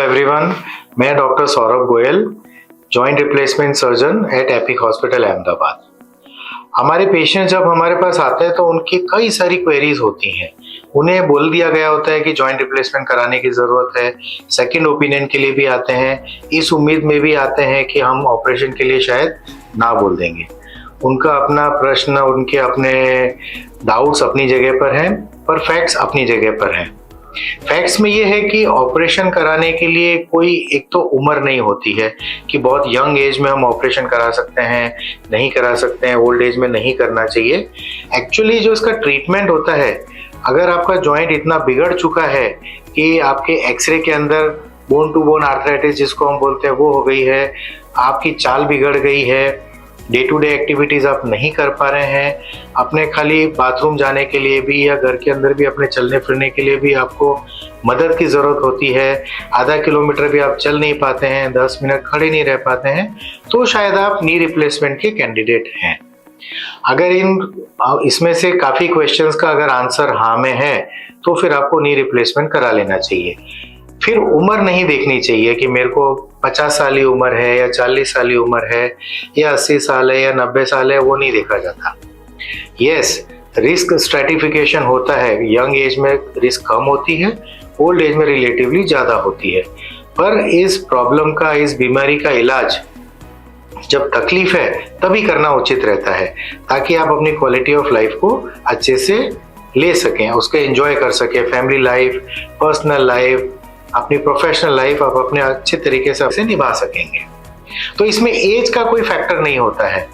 Everyone, मैं doctor Saurabh Goyal, joint replacement surgeon eight epic hospital Ahmedabad. हमारे patient जब हमारे पास आते हैं तो उनकी कई सारी क्वेरीज होती हैं। उन्हें बोल दिया गया होता है कि जॉइंट रिप्लेसमेंट कराने की ज़रूरत है, सेकंड ओपिनियन के लिए भी आते हैं, इस उम्मीद में भी आते हैं कि हम ऑपरेशन के लिए शायद ना बोल देंगे। उनका अपना प्रश्न, उनके अपने डाउट्स अपनी जगह पर हैं, पर फैक्ट्स अपनी जगह पर हैं। फैक्ट्स में ये है कि ऑपरेशन कराने के लिए कोई एक तो उम्र नहीं होती है कि बहुत यंग एज में हम ऑपरेशन करा सकते हैं, नहीं करा सकते हैं, ओल्ड एज में नहीं करना चाहिए। एक्चुअली जो इसका ट्रीटमेंट होता है, अगर आपका जॉइंट इतना बिगड़ चुका है कि आपके एक्सरे के अंदर बोन टू बोन आर्थराइटिस जिसको हम बोलते हैं वो हो गई है, आपकी चाल बिगड़ गई है, डे टू डे एक्टिविटीज़ आप नहीं कर पा रहे हैं, अपने खाली बाथरूम जाने के लिए भी या घर के अंदर भी अपने चलने फिरने के लिए भी आपको मदद की ज़रूरत होती है, आधा किलोमीटर भी आप चल नहीं पाते हैं, 10 मिनट खड़े नहीं रह पाते हैं, तो शायद आप नी रिप्लेसमेंट के कैंडिडेट हैं। अगर इसमें से काफ़ी क्वेश्चंस का अगर आंसर हाँ में है तो फिर आपको नी रिप्लेसमेंट करा लेना चाहिए। फिर उम्र नहीं देखनी चाहिए कि मेरे को 50 साल की उम्र है या 40 साल की उम्र है या 80 साल है या 90 साल है, वो नहीं देखा जाता। यस, रिस्क स्ट्रेटिफिकेशन होता है, यंग एज में रिस्क कम होती है, ओल्ड एज में रिलेटिवली ज़्यादा होती है। पर इस प्रॉब्लम का, इस बीमारी का इलाज जब तकलीफ है तभी करना उचित रहता है, ताकि आप अपनी क्वालिटी ऑफ लाइफ को अच्छे से ले सकें, उसके एंजॉय कर सकें। फैमिली लाइफ, पर्सनल लाइफ, अपनी प्रोफेशनल लाइफ आप अपने अच्छे तरीके से निभा सकेंगे। तो इसमें एज का कोई फैक्टर नहीं होता है।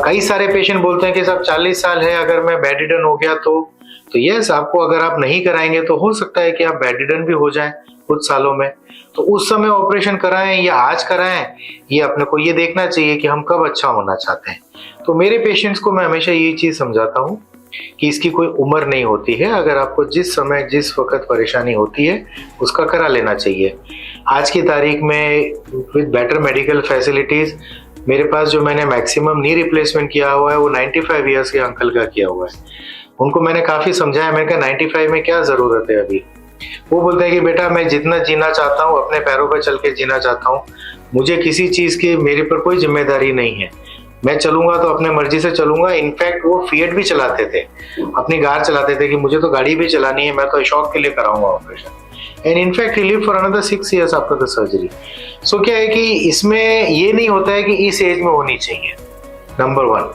कई सारे पेशेंट बोलते हैं कि साहब 40 साल है, अगर मैं बेडरिडन हो गया तो यस, आपको अगर आप नहीं कराएंगे तो हो सकता है कि आप बेडरिडन भी हो जाएं कुछ सालों में। तो उस समय ऑपरेशन कराएं या आज कराएं, ये अपने को ये देखना चाहिए कि हम कब अच्छा होना चाहते हैं। तो मेरे पेशेंट्स को मैं हमेशा ये चीज़ समझाता हूँ कि इसकी कोई उम्र नहीं होती है। अगर आपको जिस समय जिस वक्त परेशानी होती है उसका करा लेना चाहिए। आज की तारीख में विद बेटर मेडिकल फैसिलिटीज़ मेरे पास जो मैंने मैक्सिमम नी रिप्लेसमेंट किया हुआ है वो 95 ईयर्स के अंकल का किया हुआ है। उनको मैंने काफ़ी समझाया, मैंने कहा 95 में क्या ज़रूरत है अभी। वो बोलते हैं कि बेटा मैं जितना जीना चाहता हूँ, अपने पैरों पर चल के जीना चाहता हूँ, मुझे किसी चीज़ की मेरे पर कोई जिम्मेदारी नहीं है, मैं चलूंगा तो अपने मर्जी से चलूंगा। इनफैक्ट वो फिएट भी चलाते थे, अपनी कार चलाते थे कि मुझे तो गाड़ी भी चलानी है, मैं तो शौक के लिए कराऊंगा operation. And in fact he lived for another 6 years after the surgery. So क्या है कि इसमें ये नहीं होता है कि इस एज में होनी चाहिए, नंबर 1।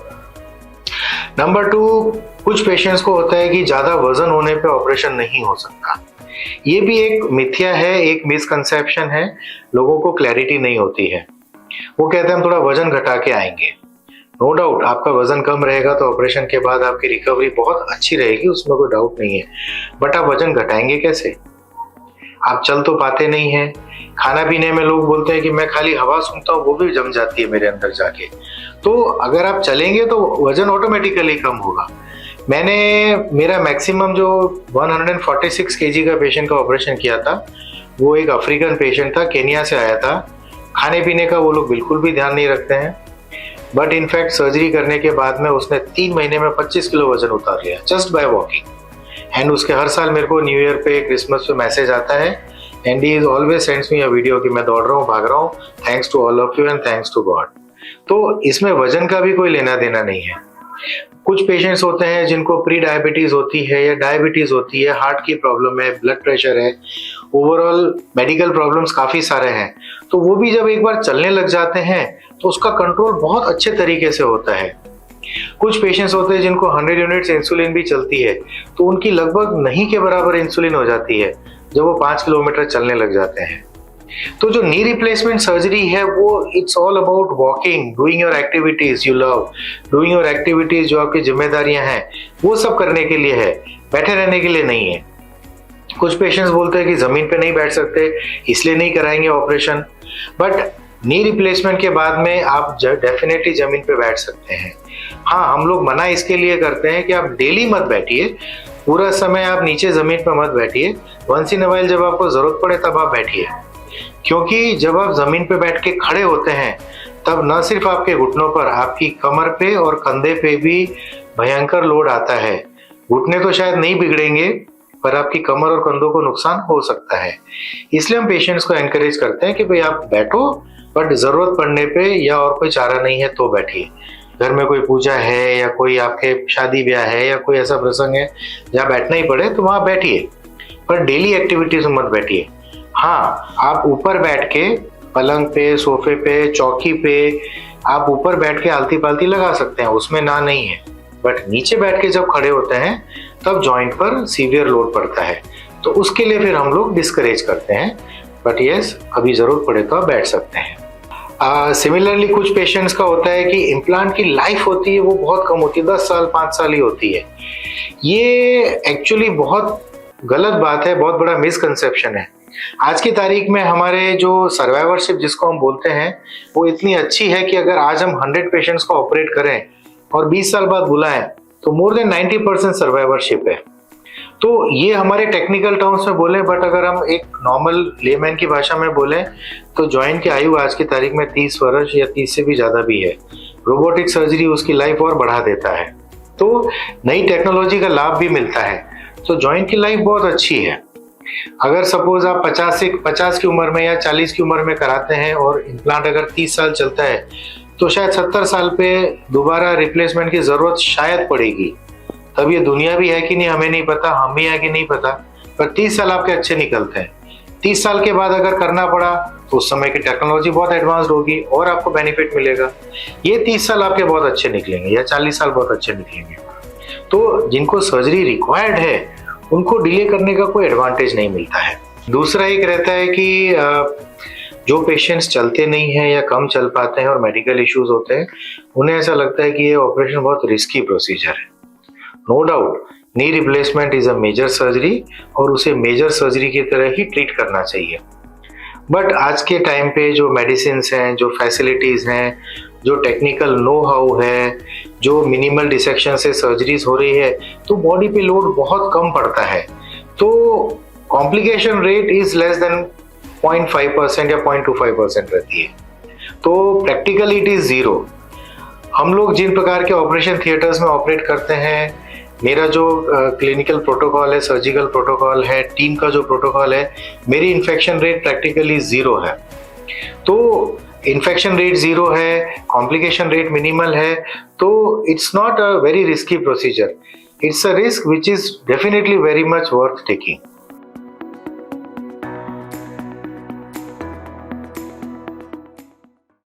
नंबर 2, कुछ पेशेंट्स को होता है कि ज़्यादा वजन होने पे ऑपरेशन नहीं हो सकता। ये भी एक मिथ्या है, एक मिसकंसेप्शन है, लोगों को क्लैरिटी नहीं होती है। वो कहते हैं हम थोड़ा वजन घटा के आएंगे। नो डाउट आपका वजन कम रहेगा तो ऑपरेशन के बाद आपकी रिकवरी बहुत अच्छी रहेगी, उसमें कोई डाउट नहीं है। बट आप वजन घटाएंगे कैसे? आप चल तो पाते नहीं हैं। खाना पीने में लोग बोलते हैं कि मैं खाली हवा सूंघता हूँ, वो भी जम जाती है मेरे अंदर जाके। तो अगर आप चलेंगे तो वजन ऑटोमेटिकली कम होगा। मेरा मैक्सिमम जो 146 kg का पेशेंट का ऑपरेशन किया था, वो एक अफ्रीकन पेशेंट था, केनिया से आया था। खाने पीने का वो लोग बिल्कुल भी ध्यान नहीं रखते हैं, बट इनफैक्ट सर्जरी करने के बाद में उसने 3 महीने में 25 किलो वजन उतार लिया जस्ट बाय वॉकिंग। एंड उसके हर साल मेरे को न्यू ईयर पे, क्रिसमस पे मैसेज आता है, and he always sends me a video कि मैं दौड़ रहा हूँ, भाग रहा हूँ, thanks to all of you and thanks to God. तो इसमें वजन का भी कोई लेना देना नहीं है। कुछ पेशेंट्स होते हैं जिनको प्री डायबिटीज होती है या डायबिटीज होती है, हार्ट की प्रॉब्लम है, ब्लड प्रेशर है, ओवरऑल मेडिकल प्रॉब्लम्स काफ़ी सारे हैं। तो वो भी जब एक बार चलने लग जाते हैं तो उसका कंट्रोल बहुत अच्छे तरीके से होता है। कुछ पेशेंट्स होते हैं जिनको 100 यूनिट्स इंसुलिन भी चलती है, तो उनकी लगभग नहीं के बराबर इंसुलिन हो जाती है जब वो 5 किलोमीटर चलने लग जाते हैं। तो जो नी रिप्लेसमेंट सर्जरी है वो it's all about walking, doing your activities you love, doing your activities जो आपकी जिम्मेदारियां हैं वो सब करने के लिए है, बैठे रहने के लिए नहीं है। कुछ पेशेंट्स बोलते हैं कि जमीन पे नहीं बैठ सकते इसलिए नहीं कराएंगे ऑपरेशन, बट नी रिप्लेसमेंट के बाद में आप डेफिनेटली जमीन पे बैठ सकते हैं। हाँ, हम लोग मना इसके लिए करते हैं कि आप डेली मत बैठिए, पूरा समय आप नीचे जमीन पर मत बैठिए, वंस इन अ व्हाइल जब आपको जरूरत पड़े तब आप बैठिए। क्योंकि जब आप जमीन पे बैठ के खड़े होते हैं तब न सिर्फ आपके घुटनों पर, आपकी कमर पे और कंधे पे भी भयंकर लोड आता है। घुटने तो शायद नहीं बिगड़ेंगे पर आपकी कमर और कंधों को नुकसान हो सकता है। इसलिए हम पेशेंट्स को एनकरेज करते हैं कि भाई आप बैठो, बट जरूरत पड़ने पे या और कोई चारा नहीं है तो बैठिए। घर में कोई पूजा है या कोई आपके शादी ब्याह है या कोई ऐसा प्रसंग है जहाँ बैठना ही पड़े तो वहां बैठिए, पर डेली एक्टिविटीज में मत बैठिए। हाँ, आप ऊपर बैठ के पलंग पे, सोफे पे, चौकी पे आप ऊपर बैठ के आलती पालती लगा सकते हैं, उसमें ना नहीं है। बट नीचे बैठ के जब खड़े होते हैं तब जॉइंट पर सीवियर लोड पड़ता है, तो उसके लिए फिर हम लोग डिस्करेज करते हैं। बट यस, कभी जरूरत पड़े तो आप बैठ सकते हैं। सिमिलरली कुछ पेशेंट्स का होता है कि इम्प्लांट की लाइफ होती है वो बहुत कम होती है, 10 साल 5 साल ही होती है। ये एक्चुअली बहुत गलत बात है, बहुत बड़ा मिसकंसेप्शन है। आज की तारीख में हमारे जो सर्वाइवरशिप जिसको हम बोलते हैं वो इतनी अच्छी है कि अगर आज हम 100 पेशेंट्स को ऑपरेट करें और 20 साल बाद बुलाएं तो मोर देन 90% सर्वाइवरशिप है। तो ये हमारे टेक्निकल टर्म्स में बोले, बट अगर हम एक नॉर्मल लेमैन की भाषा में बोले तो जॉइंट की आयु आज की तारीख में 30 वर्ष या 30 से भी ज्यादा भी है। रोबोटिक सर्जरी उसकी लाइफ और बढ़ा देता है, तो नई टेक्नोलॉजी का लाभ भी मिलता है, तो जॉइंट की लाइफ बहुत अच्छी है। अगर सपोज आप 50 की उम्र में या 40 की उम्र में कराते हैं और इम्प्लांट अगर 30 साल चलता है तो शायद 70 साल पे दोबारा रिप्लेसमेंट की जरूरत शायद पड़ेगी। तब ये दुनिया भी है कि नहीं हमें नहीं पता, हम भी है कि नहीं पता, पर 30 साल आपके अच्छे निकलते हैं। 30 साल के बाद अगर करना पड़ा तो उस समय की टेक्नोलॉजी बहुत एडवांस्ड होगी और आपको बेनिफिट मिलेगा। ये 30 साल आपके बहुत अच्छे निकलेंगे या 40 साल बहुत अच्छे निकलेंगे। तो जिनको सर्जरी रिक्वायर्ड है उनको डिले करने का कोई एडवांटेज नहीं मिलता है। दूसरा एक रहता है कि जो पेशेंट्स चलते नहीं हैं या कम चल पाते हैं और मेडिकल इश्यूज होते हैं, उन्हें ऐसा लगता है कि ये ऑपरेशन बहुत रिस्की प्रोसीजर है। No doubt, knee replacement is a major surgery और उसे मेजर सर्जरी की तरह ही ट्रीट करना चाहिए। बट आज के टाइम पे जो मेडिसिन हैं, जो फैसिलिटीज हैं, जो टेक्निकल नो हाउ है, जो मिनिमल डिसेक्शन से सर्जरीज हो रही है, तो बॉडी पे लोड बहुत कम पड़ता है, तो complication rate is less than 0.5% या 0.25% रहती है। तो प्रैक्टिकली इट इज जीरो। हम लोग जिन प्रकार के ऑपरेशन थिएटर्स में ऑपरेट करते हैं, मेरा जो क्लिनिकल प्रोटोकॉल है, सर्जिकल प्रोटोकॉल है, टीम का जो प्रोटोकॉल है, मेरी इन्फेक्शन रेट प्रैक्टिकली जीरो है। तो इन्फेक्शन रेट जीरो है, कॉम्प्लिकेशन रेट मिनिमल है, तो it's not a very risky procedure. It's a risk which is definitely very much worth taking.